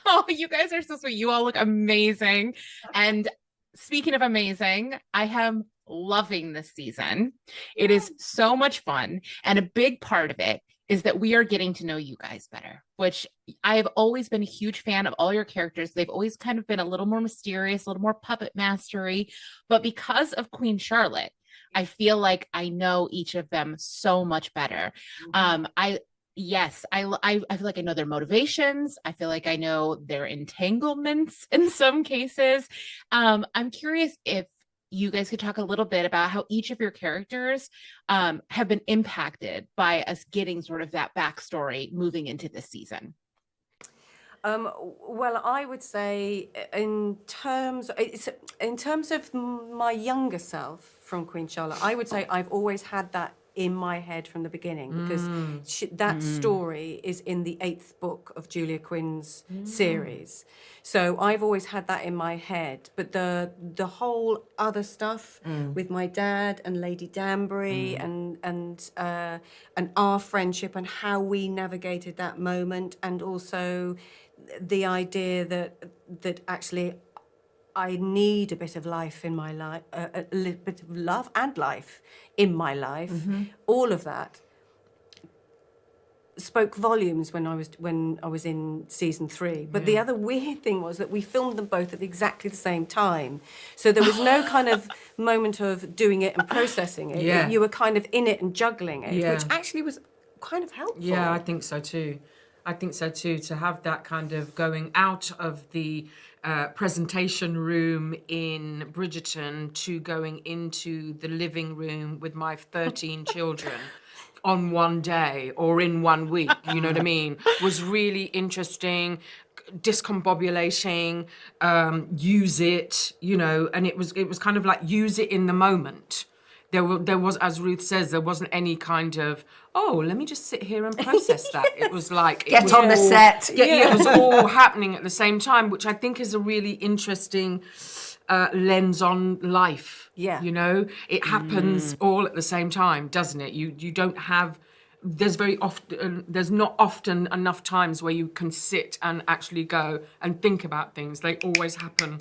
Oh, you guys are so sweet. You all look amazing. And speaking of amazing, I am loving this season. It is so much fun. And a big part of it is that we are getting to know you guys better, which I have always been a huge fan of all your characters. They've always kind of been a little more mysterious, a little more puppet mastery. But because of Queen Charlotte, I feel like I know each of them so much better. I Yes, I feel like I know their motivations. I feel like I know their entanglements in some cases. I'm curious if you guys could talk a little bit about how each of your characters have been impacted by us getting sort of that backstory moving into this season. Well, I would say in terms of my younger self from Queen Charlotte, I would say I've always had that in my head from the beginning, because that story is in the 8th book of Julia Quinn's series. So I've always had that in my head. But the whole other stuff with my dad and Lady Danbury and our friendship and how we navigated that moment, and also the idea that actually I need a bit of life in my life, a little bit of love and life in my life. All of that spoke volumes when I was in season 3. But the other weird thing was that we filmed them both at exactly the same time, so there was no kind of moment of doing it and processing it. You were kind of in it and juggling it, which actually was kind of helpful. Yeah, I think so too. To have that kind of going out of the presentation room in Bridgerton to going into the living room with my 13 children on one day or in 1 week, you know what I mean, was really interesting. Discombobulating, use it, you know, and it was kind of like use it in the moment. There was, as Ruth says, there wasn't any kind of, oh, let me just sit here and process that. It was like... Get on the set. Yeah, it was all happening at the same time, which I think is a really interesting lens on life. Yeah. You know, it happens all at the same time, doesn't it? You don't have... There's not often enough times where you can sit and actually go and think about things. They always happen.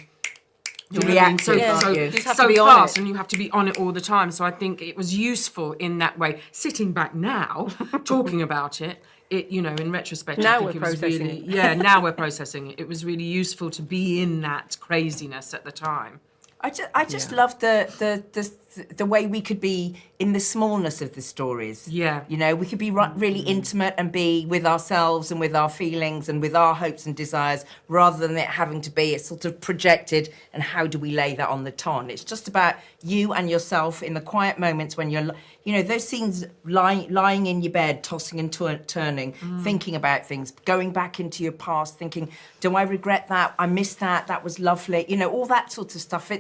You react so fast, and you have to be on it all the time. So I think it was useful in that way. Sitting back now, talking about it, you know, in retrospect, now I think we're it was processing really, it. now we're processing it. It was really useful to be in that craziness at the time. I just love the way we could be in the smallness of the stories. Yeah. You know, we could be really intimate and be with ourselves and with our feelings and with our hopes and desires, rather than it having to be it's sort of projected and how do we lay that on the ton. It's just about you and yourself in the quiet moments when you're, you know, those scenes lying in your bed, tossing and turning, thinking about things, going back into your past, thinking, do I regret that? I missed that. That was lovely. You know, all that sort of stuff.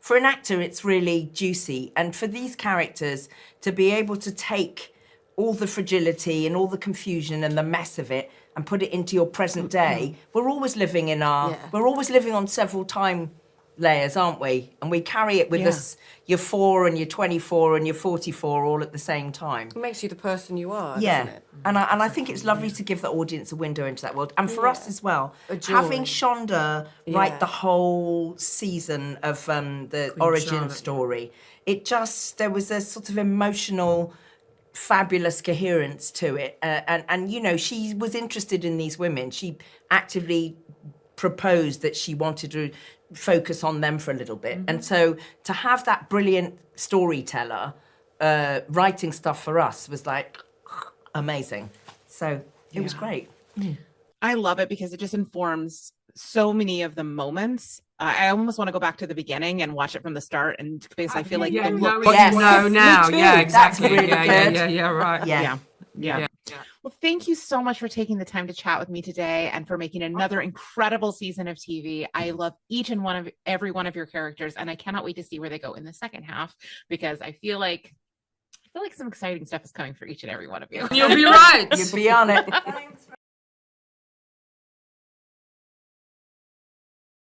For an actor, it's really juicy. And for these characters to be able to take all the fragility and all the confusion and the mess of it and put it into your present day, we're always living on several time layers, aren't we? And we carry it with us, you're 4 and you're 24 and you're 44 all at the same time. It makes you the person you are, Yeah. doesn't it? And I think it's lovely to give the audience a window into that world. And for us as well, having Shonda write the whole season of the Queen origin Charlotte, story, there was a sort of emotional, fabulous coherence to it. And you know, she was interested in these women. She actively proposed that she wanted to focus on them for a little bit. And so to have that brilliant storyteller writing stuff for us was like amazing. So it was great. I love it because it just informs so many of the moments. I almost want to go back to the beginning and watch it from the start, and because I feel like now. Me too. Yeah, exactly. That's really good. Right. Yeah. Well, thank you so much for taking the time to chat with me today and for making another incredible season of TV. I love every one of your characters, and I cannot wait to see where they go in the second half, because I feel like some exciting stuff is coming for each and every one of you. You'll be right. You'd be on it. Thanks.